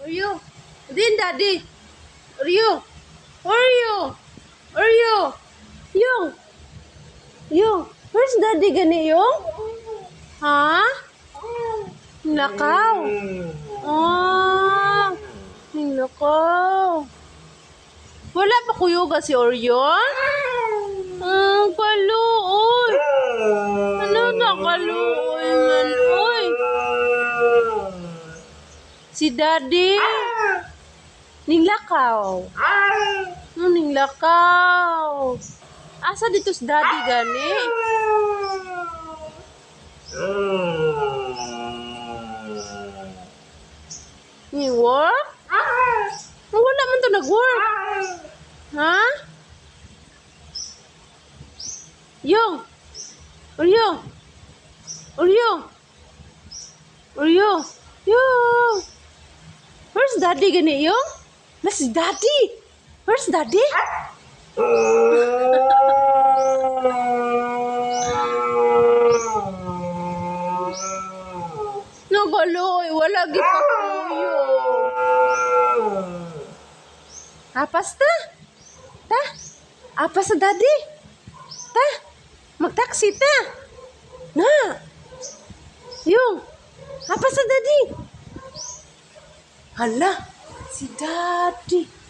Oreo. Din, Daddy. Oreo. Oreo. Oreo. Yung. Yung. Where's Daddy gani yung? Ha? Nakaw. Ah. Nakaw. Wala pa kuyuga si Oreo? Kaluoy. Ano na kaluoy man? Oy. Si Daddy. Ninglakaw. Ninglakaw. Asa dito si Daddy gani? Ni work? Wala man to nag-work. Ha? Yung. Oreo. Oreo. Oreo. Yung. Where's Daddy gani yung? Where's Daddy? Where's Daddy? Nagaloy, wala gipakuyo. Apas ta? Ta? Apas sa Daddy? Ta? Magtaksi ta? Na? Yung? Apas sa Daddy? Hala, si Daddy.